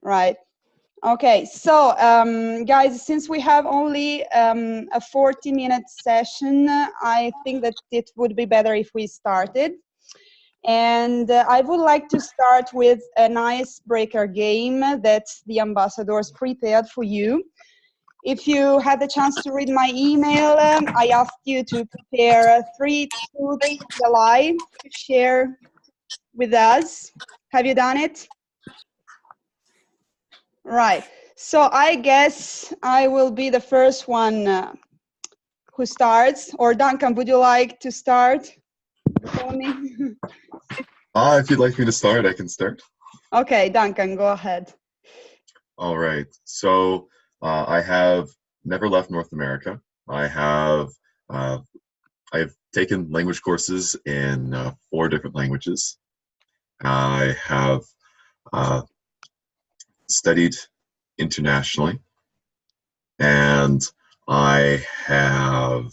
Right. Okay, so guys, since we have only a 40-minute session, I think that it would be better if we started. And I would like to start with an icebreaker game that the ambassadors prepared for you. If you had the chance to read my email, I asked you to prepare 3 truths and a lie to share with us. Have you done it? Right. So I guess I will be the first one who starts. Or Duncan, would you like to start for me? If you'd like me to start, I can start. Okay, Duncan, go ahead. All right. So I have never left North America. I've taken language courses in 4 different languages. I have studied internationally, and I have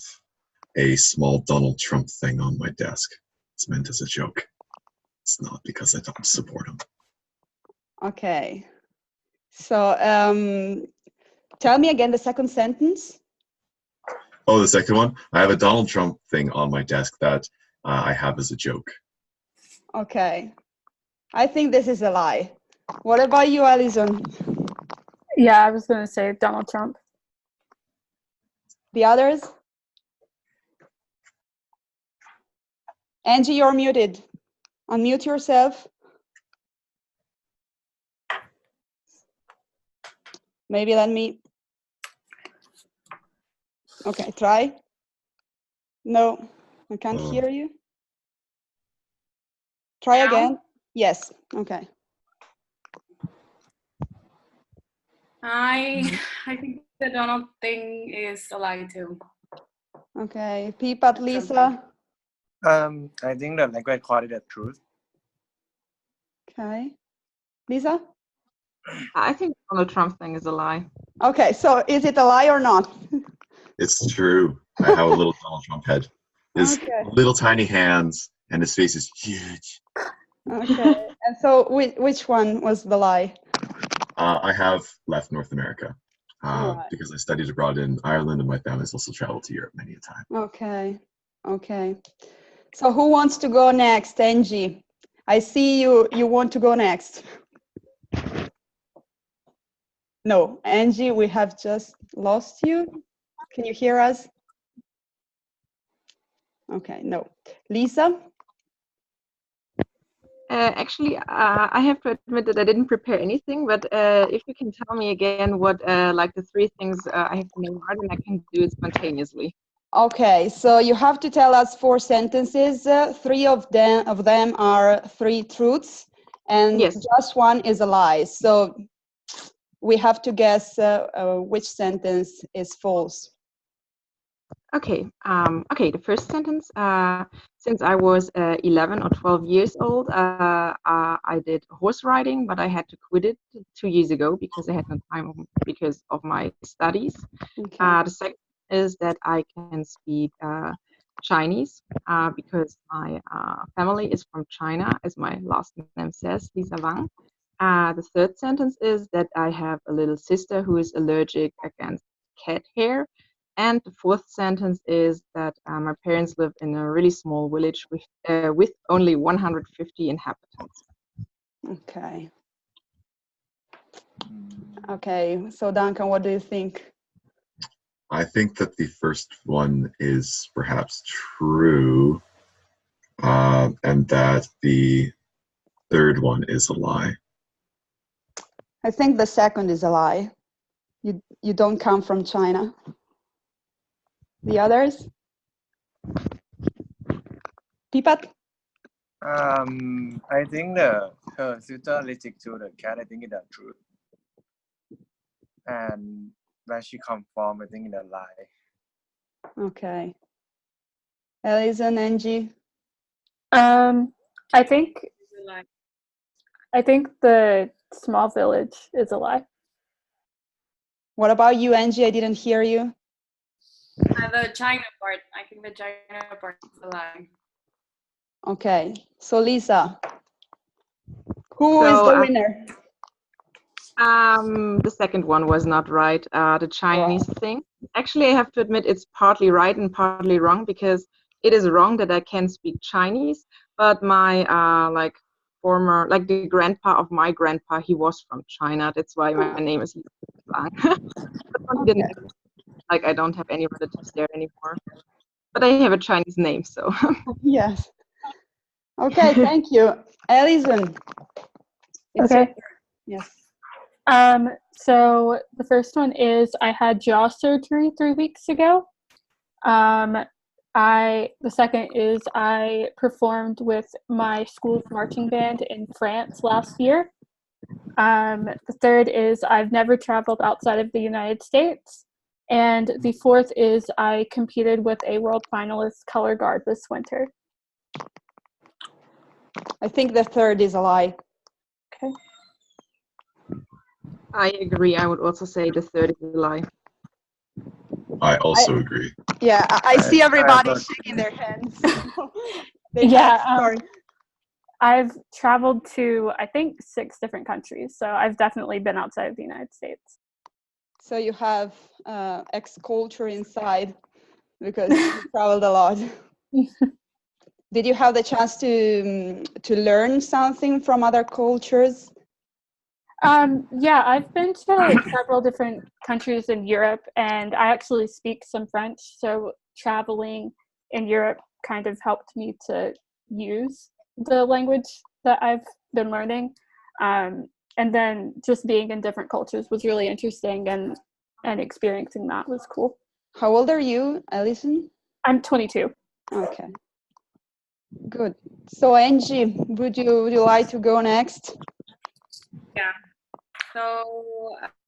a small Donald Trump thing on my desk. It's meant as a joke. It's not because I don't support him. Okay. So tell me again the second sentence. Oh, the second one? I have a Donald Trump thing on my desk that I have as a joke. Okay. I think this is a lie. What about you, Alison? Yeah, I was going to say Donald Trump. The others? Angie, you're muted. Unmute yourself. Maybe let me. Okay, try. No, I can't hear you. Try Now? again. Yes, okay. I think the Donald thing is a lie too. Okay, Pipat, Lisa. I think the language called it the truth. Okay. Lisa? I think Donald Trump thing is a lie. Okay, so is it a lie or not? It's true. I have a little Donald Trump head. His little tiny hands and his face is huge. Okay, and so which one was the lie? I have left North America because I studied abroad in Ireland, and my family's also traveled to Europe many a time. Okay, okay. So who wants to go next? Angie, I see you want to go next. No, Angie, we have just lost you. Can you hear us? Okay, no. Lisa? Actually, I have to admit that I didn't prepare anything, but if you can tell me again what like the 3 things I have to name are, then I can do it spontaneously. Okay, so you have to tell us 4 sentences. 3 of them are 3 truths, and just 1 is a lie. So we have to guess which sentence is false. Okay. Okay. The first sentence. Since I was 11 or 12 years old, I did horse riding, but I had to quit it 2 years ago because I had no time because of my studies. Okay. The second is that I can speak Chinese because my family is from China, as my last name says, Lisa Wang. The third sentence is that I have a little sister who is allergic against cat hair. And the fourth sentence is that my parents live in a really small village with only 150 inhabitants. Okay. Okay, so Duncan, what do you think? I think that the first one is perhaps true, and that the third one is a lie. I think the second is a lie. You don't come from China. The others? Pipat? I think her sister allergic to the cat. I think it's the truth. And where she come from, I think it's a lie. Okay. Alison, Angie? I think the small village is a lie. What about you, Angie? I didn't hear you. The China part. I think the China part is a lie. Okay. So Lisa, who is the winner? The second one was not right. The Chinese thing. Actually, I have to admit it's partly right and partly wrong, because it is wrong that I can speak Chinese, but my like former, like the grandpa of my grandpa, he was from China. That's why my name is Lang. But he didn't, like, I don't have any relatives there anymore. But I have a Chinese name, so. Yes. Okay, thank you. Alison. It's your Okay. turn. Yes. So the first one is I had jaw surgery 3 weeks ago. The second is I performed with my school's marching band in France last year. The third is I've never traveled outside of the United States. And the fourth is I competed with a world finalist color guard this winter. I think the third is a lie. Okay. I agree. I would also say the third is a lie. I also agree. Yeah, I see everybody but- shaking their hands. They Yeah, have- sorry. I've traveled to, I think, 6 different countries. So I've definitely been outside of the United States. So you have ex-culture inside because you traveled a lot. Did you have the chance to learn something from other cultures? Yeah, I've been to several different countries in Europe, and I actually speak some French. So traveling in Europe kind of helped me to use the language that I've been learning. And then just being in different cultures was really interesting, and experiencing that was cool. How old are you, Alison? I'm 22. Okay. Good. So Angie, would you like to go next? Yeah. So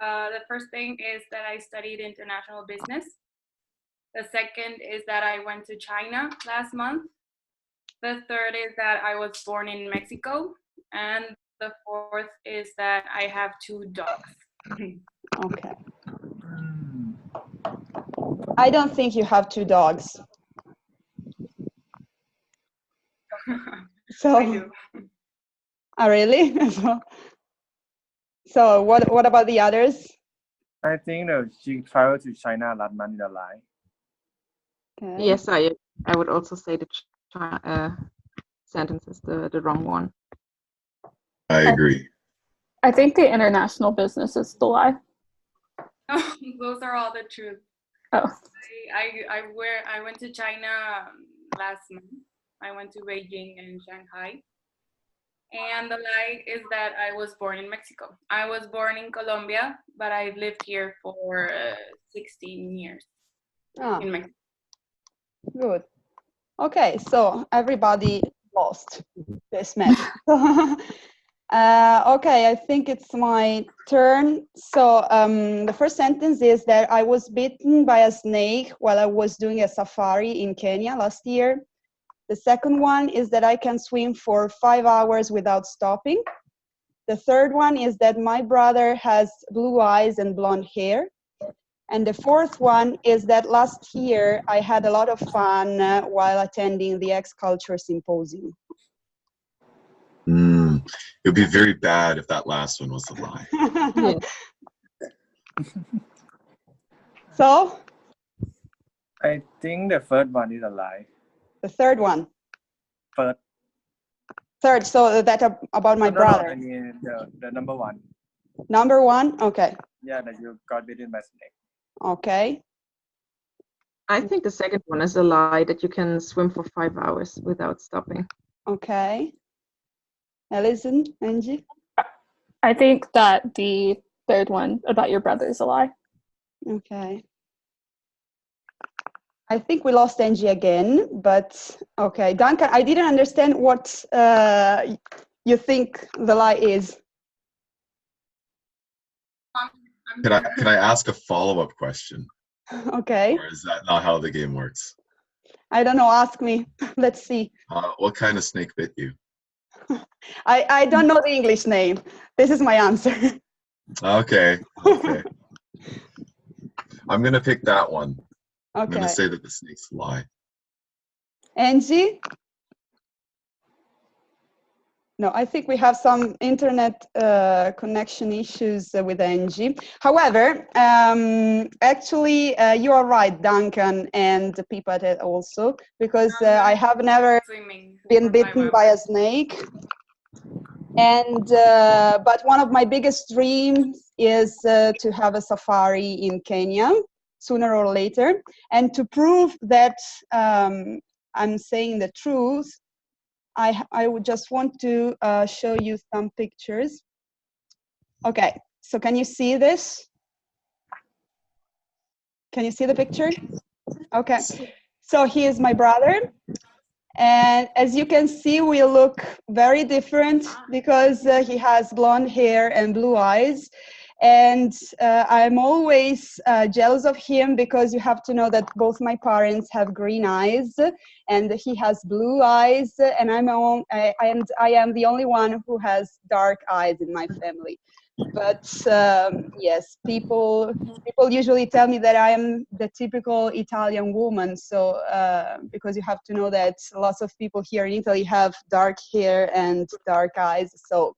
the first thing is that I studied international business. The second is that I went to China last month. The third is that I was born in Mexico. And the fourth is that I have 2 dogs. Okay. I don't think you have 2 dogs. So, I do. oh, really? So what about the others? I think that she traveled to China last month in a lie. Okay. Yes, I would also say the sentence is the wrong one. I agree. I think the international business is the lie. Those are all the truth. Oh. I went to China last month. I went to Beijing and Shanghai. And the lie is that I was born in Mexico. I was born in Colombia, but I've lived here for 16 years Ah, in Mexico. good. Okay, so everybody lost this match. Okay, I think it's my turn. So the first sentence is that I was bitten by a snake while I was doing a safari in Kenya last year. The second one is that I can swim for 5 hours without stopping. The third one is that my brother has blue eyes and blonde hair. And the fourth one is that last year I had a lot of fun while attending the X-Culture Symposium. It would be very bad if that last one was a lie. Yeah. So, I think the first one is a lie. the third one. First. Third, so that about my No, brother. I mean the number one. Number one, okay. Yeah, that you got bitten by snake. Okay. I think the second one is a lie, that you can swim for 5 hours without stopping. Okay. Alison, Angie? I think that the third one about your brother is a lie. Okay. I think we lost Angie again, but okay. Duncan, I didn't understand what you think the lie is. Could I ask a follow-up question? Okay. Or is that not how the game works? I don't know. Ask me. Let's see. What kind of snake bit you? I don't know the English name. This is my answer. Okay. Okay. I'm gonna pick that one. I'm gonna Okay. say that the snake's a lie. Angie? No, I think we have some internet connection issues with Angie. However, actually, you are right, Duncan and Pippa also, because I have never Swimming been for bitten 5 by a hours. snake. And but one of my biggest dreams is to have a safari in Kenya sooner or later. And to prove that I'm saying the truth, I would just want to show you some pictures. Okay, so can you see this? Can you see the picture? Okay, so he is my brother. And as you can see, we look very different because he has blonde hair and blue eyes. And I'm always jealous of him because you have to know that both my parents have green eyes and he has blue eyes, and I am the only one who has dark eyes in my family. But yes, people usually tell me that I am the typical Italian woman. So because you have to know that lots of people here in Italy have dark hair and dark eyes. So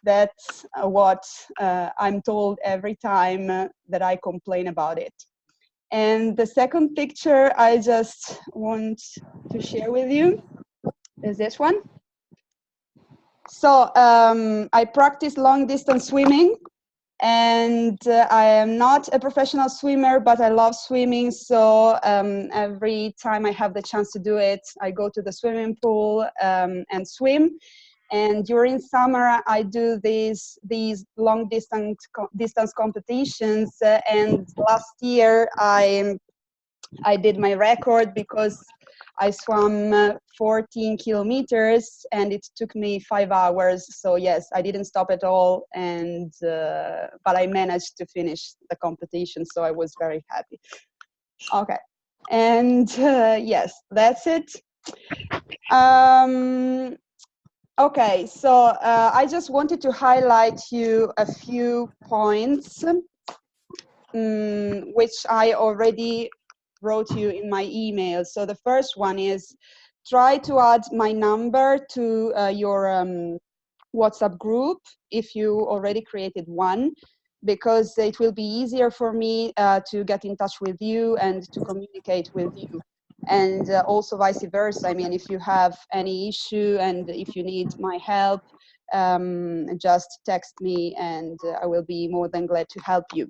that's what I'm told every time that I complain about it. And the second picture I just want to share with you is this one. So I practice long distance swimming, and I am not a professional swimmer, but I love swimming. So every time I have the chance to do it, I go to the swimming pool and swim. And during summer, I do these long distance competitions. And last year, I did my record because I swam 14 kilometers and it took me 5 hours. So yes, I didn't stop at all, and but I managed to finish the competition. So I was very happy. Okay, and yes, that's it. Okay, so I just wanted to highlight you a few points which I already wrote you in my email. So the first one is try to add my number to your WhatsApp group if you already created one, because it will be easier for me to get in touch with you and to communicate with you. And also vice versa. I mean, if you have any issue and if you need my help, just text me and I will be more than glad to help you.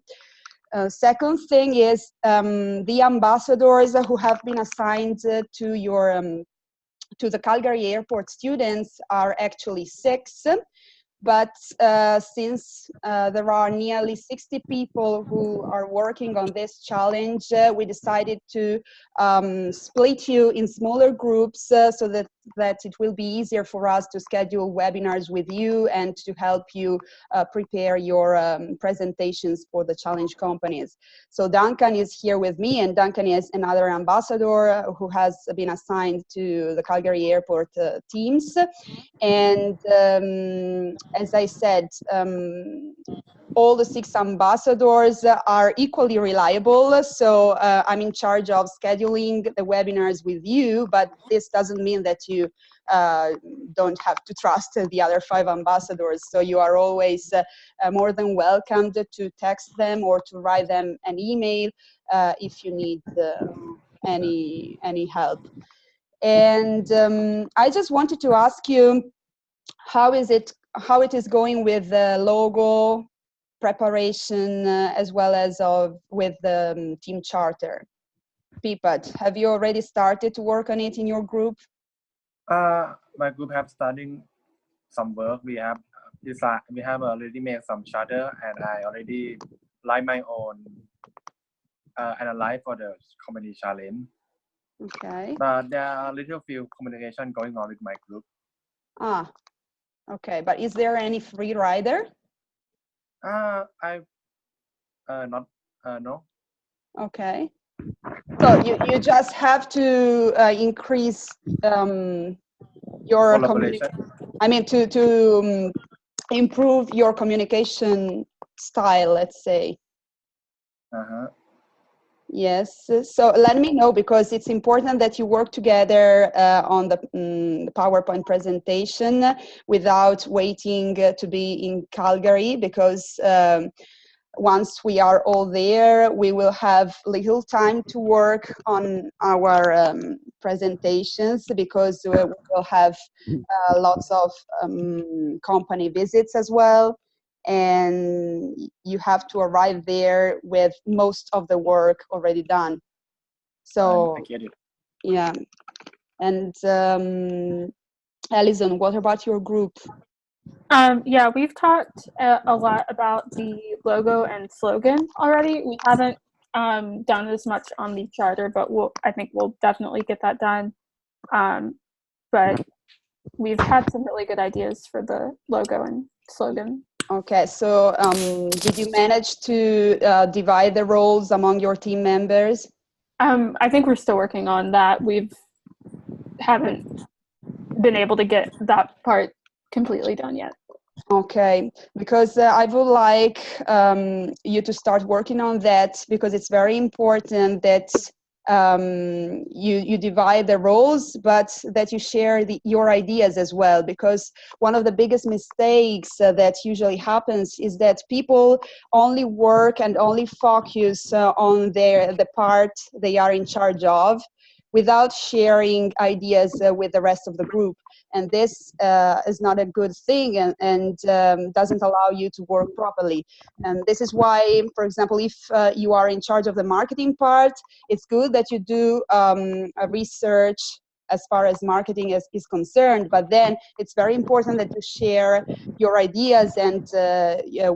Second thing is the ambassadors who have been assigned to your to the Calgary airport students are actually 6. But since there are nearly 60 people who are working on this challenge, we decided to split you in smaller groups so that it will be easier for us to schedule webinars with you and to help you prepare your presentations for the challenge companies. So Duncan is here with me, and Duncan is another ambassador who has been assigned to the Calgary airport teams. And as I said, all the 6 ambassadors are equally reliable. So I'm in charge of scheduling the webinars with you, but this doesn't mean that you don't have to trust the other 5 ambassadors. So you are always more than welcome to text them or to write them an email if you need any help. And I just wanted to ask you, how it is going with the logo preparation as well as with the team charter. Pippa, have you already started to work on it in your group? My group have starting some work. We have already made some charter, and I already write my own analyze for the comedy challenge. Okay. But there are little few communication going on with my group. Ah, okay. But is there any free rider? I not no. Okay. So you just have to increase your communication. I mean, to improve your communication style, let's say. Yes, so let me know, because it's important that you work together on the PowerPoint presentation without waiting to be in Calgary, because once we are all there, we will have little time to work on our presentations, because we will have lots of company visits as well. And you have to arrive there with most of the work already done. So, I get it. yeah. And Alison, what about your group? Yeah, we've talked a lot about the logo and slogan already. We haven't done as much on the charter, but I think we'll definitely get that done. But we've had some really good ideas for the logo and slogan. Okay, so did you manage to divide the roles among your team members? I think we're still working on that. Haven't been able to get that part completely done yet. Okay, because I would like you to start working on that, because it's very important that you divide the roles, but that you share your ideas as well. Because one of the biggest mistakes that usually happens is that people only work and only focus on the part they are in charge of, without sharing ideas with the rest of the group. And this is not a good thing, and doesn't allow you to work properly. And this is why, for example, if you are in charge of the marketing part, it's good that you do a research as far as marketing is concerned, but then it's very important that you share your ideas and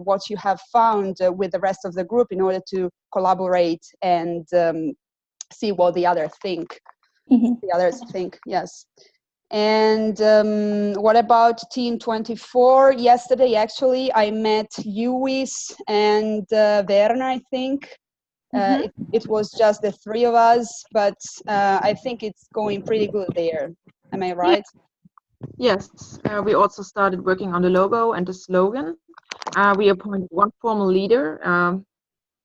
what you have found with the rest of the group, in order to collaborate and see what the others think. Yes. And what about Team 24? Yesterday, actually, I met Lewis and Werner, I think. It was just the three of us, but I think it's going pretty good there. Am I right? Yes, we also started working on the logo and the slogan. We appointed one formal leader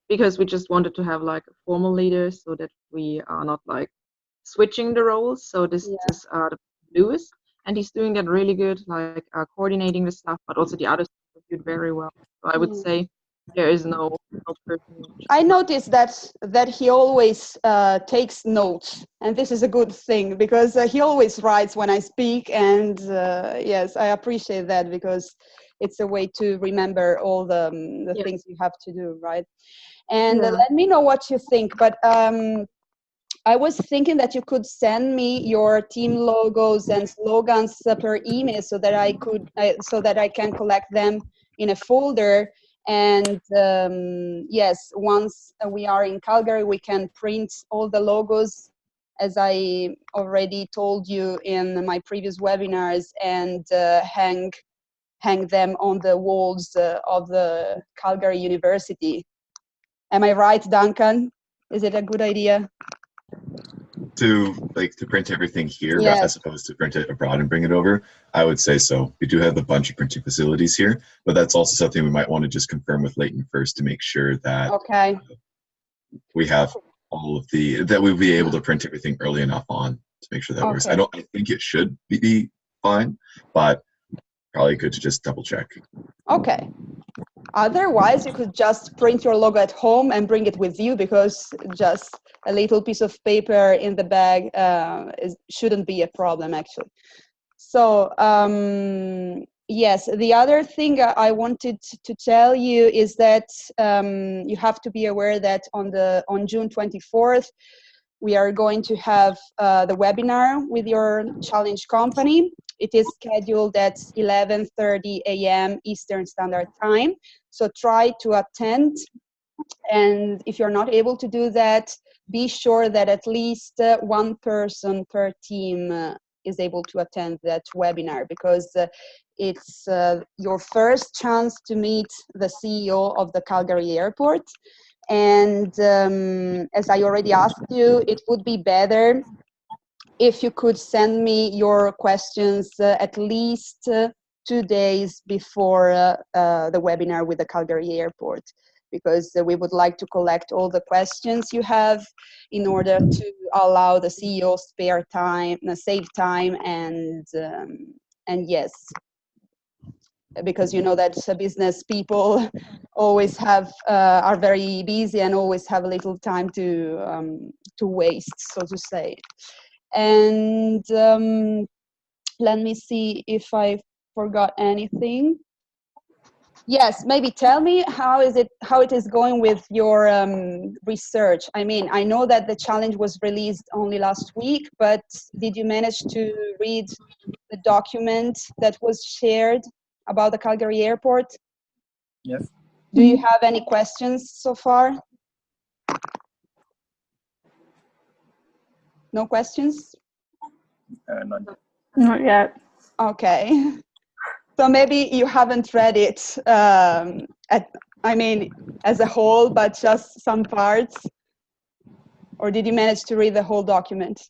because we just wanted to have like a formal leader, so that we are not like switching the roles. So this is Lewis, and he's doing that really good, like coordinating the stuff, but also the others did very well. So I would say there is no person. I noticed that he always takes notes, and this is a good thing, because he always writes when I speak, and yes, I appreciate that, because it's a way to remember all the things you have to do, right? And let me know what you think. But I was thinking that you could send me your team logos and slogans per email, so that I can collect them in a folder. And yes, once we are in Calgary, we can print all the logos, as I already told you in my previous webinars, and hang them on the walls of the Calgary University. Am I right, Duncan? Is it a good idea? To print everything here, Yes. as opposed to print it abroad and bring it over, I would say so. We do have a bunch of printing facilities here, but that's also something we might want to just confirm with Leighton first, to make sure that we have all of that we'll be able to print everything early enough on, to make sure that works. I think it should be fine, but probably good to just double check. Okay. Otherwise, you could just print your logo at home and bring it with you, because just a little piece of paper in the bag shouldn't be a problem, actually. So yes, the other thing I wanted to tell you is that you have to be aware that on June 24th, we are going to have the webinar with your challenge company. It is scheduled at 11:30 a.m. Eastern Standard Time. So try to attend. And if you're not able to do that, be sure that at least one person per team is able to attend that webinar, because it's your first chance to meet the CEO of the Calgary Airport. And as I already asked you, it would be better if you could send me your questions at least 2 days before the webinar with the Calgary Airport. because we would like to collect all the questions you have in order to allow the CEO spare time, save time, and yes, because you know that business people always have are very busy and always have a little time to waste, so to say. And let me see if I forgot anything. Yes, maybe tell me how it is going with your research. I mean, I know that the challenge was released only last week, but did you manage to read the document that was shared about the Calgary airport? Yes. Do you have any questions so far? No questions? Not yet. Not yet. Okay. So maybe you haven't read it, I mean, as a whole, but just some parts? Or did you manage to read the whole document?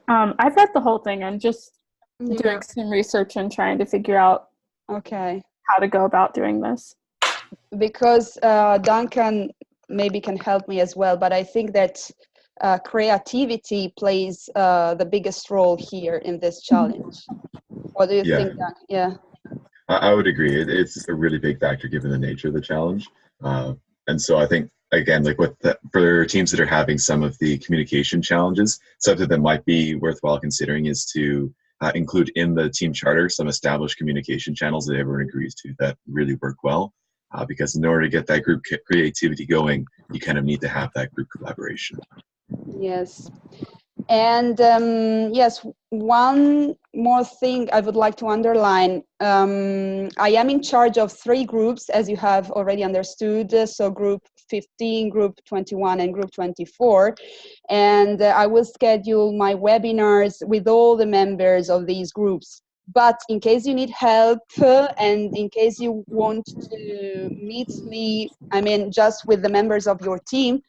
I've read the whole thing. I'm just Yeah. doing some research and trying to figure out Okay. how to go about doing this. Because Duncan maybe can help me as well, but I think that creativity plays the biggest role here in this challenge. What do you Yeah. think, Duncan? Yeah. I would agree. It's a really big factor given the nature of the challenge. And so I think, again, like for teams that are having some of the communication challenges, something that might be worthwhile considering is to include in the team charter some established communication channels that everyone agrees to that really work well. Because in order to get that group creativity going, you kind of need to have that group collaboration. Yes. And yes, one more thing I would like to underline. I am in charge of 3 groups, as you have already understood. So group 15, group 21, and group 24. And I will schedule my webinars with all the members of these groups. But in case you need help and in case you want to meet me, I mean, just with the members of your team,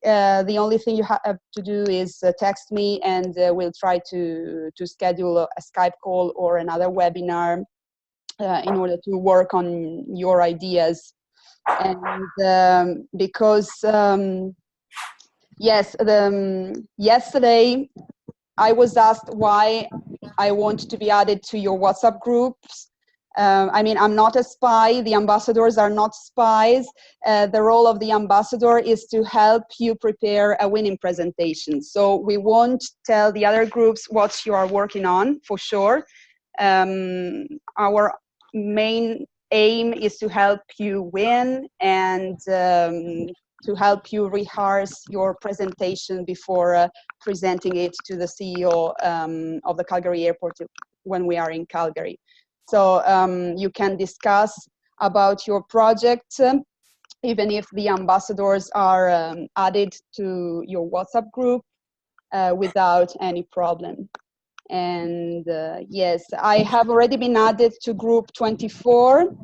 the only thing you have to do is text me, and we'll try to schedule a Skype call or another webinar in order to work on your ideas. And because yes, yesterday I was asked why I want to be added to your WhatsApp groups. I mean, I'm not a spy. The ambassadors are not spies. The role of the ambassador is to help you prepare a winning presentation. So we won't tell the other groups what you are working on, for sure. Our main aim is to help you win and to help you rehearse your presentation before presenting it to the CEO of the Calgary airport when we are in Calgary. So you can discuss about your project, even if the ambassadors are added to your WhatsApp group without any problem. And yes, I have already been added to group 24.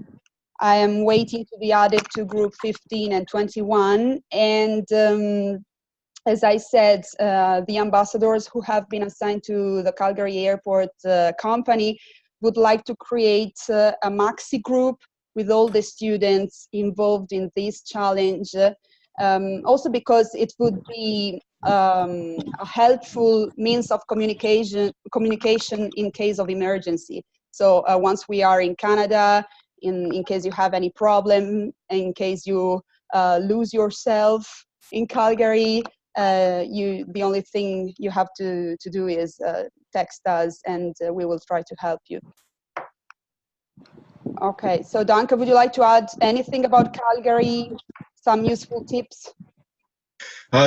I am waiting to be added to group 15 and 21. And as I said, the ambassadors who have been assigned to the Calgary Airport company would like to create a maxi group with all the students involved in this challenge. Also because it would be a helpful means of communication in case of emergency. So once we are in Canada, in case you have any problem, in case you lose yourself in Calgary, the only thing you have to do is text us, and we will try to help you. Okay, so Danke, would you like to add anything about Calgary? Some useful tips?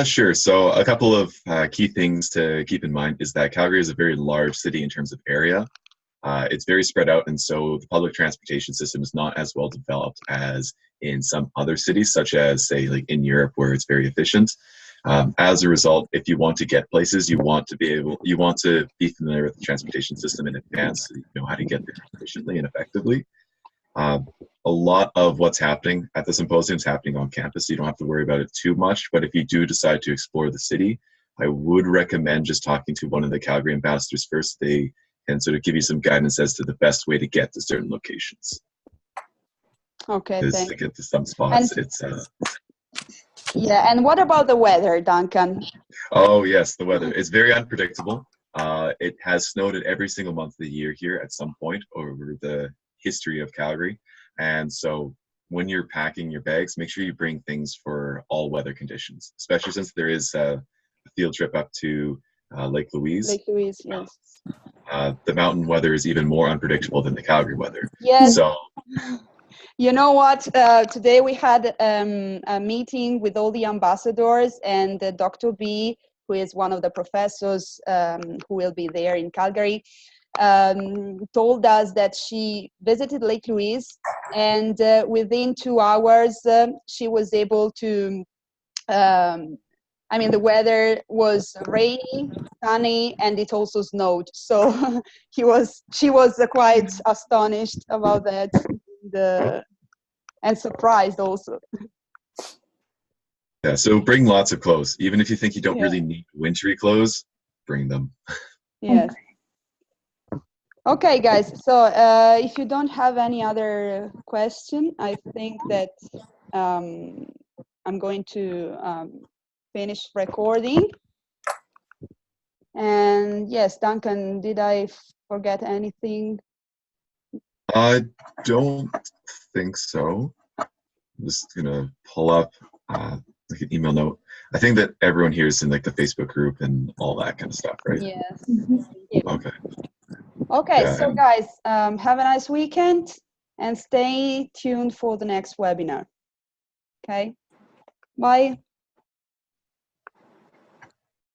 Sure. So a couple of key things to keep in mind is that Calgary is a very large city in terms of area. It's very spread out, and so the public transportation system is not as well developed as in some other cities, such as, say, like in Europe, where it's very efficient. As a result, if you want to get places, you want to be familiar with the transportation system in advance, so you know how to get there efficiently and effectively. A lot of what's happening at the symposium is happening on campus, so you don't have to worry about it too much. But if you do decide to explore the city, I would recommend just talking to one of the Calgary ambassadors first. They can sort of give you some guidance as to the best way to get to certain locations. Okay, Because thank to you. get to some spots, And it's yeah, and what about the weather, Duncan? oh yes, the weather. It's very unpredictable. It has snowed at every single month of the year here at some point over the history of Calgary. And so when you're packing your bags, make sure you bring things for all weather conditions, especially since there is a field trip up to Lake Louise. Lake Louise, yes. The mountain weather is even more unpredictable than the Calgary weather. Yes. So You know what? Today we had a meeting with all the ambassadors, and Dr. B, who is one of the professors who will be there in Calgary, told us that she visited Lake Louise, and within 2 hours she was able to. I mean, the weather was rainy, sunny, and it also snowed. So she was quite astonished about that. And surprised also. yeah, so bring lots of clothes. Even if you think you don't Yeah. really need wintry clothes, bring them. Yes. Okay, guys. So if you don't have any other question, I think that I'm going to finish recording. And yes, Duncan, did I forget anything? I don't think so. I'm just gonna pull up like an email note. I think that everyone here is in like the Facebook group and all that kind of stuff, right? Yes. Okay. Okay, Yeah, so and guys, have a nice weekend and stay tuned for the next webinar. Okay, bye.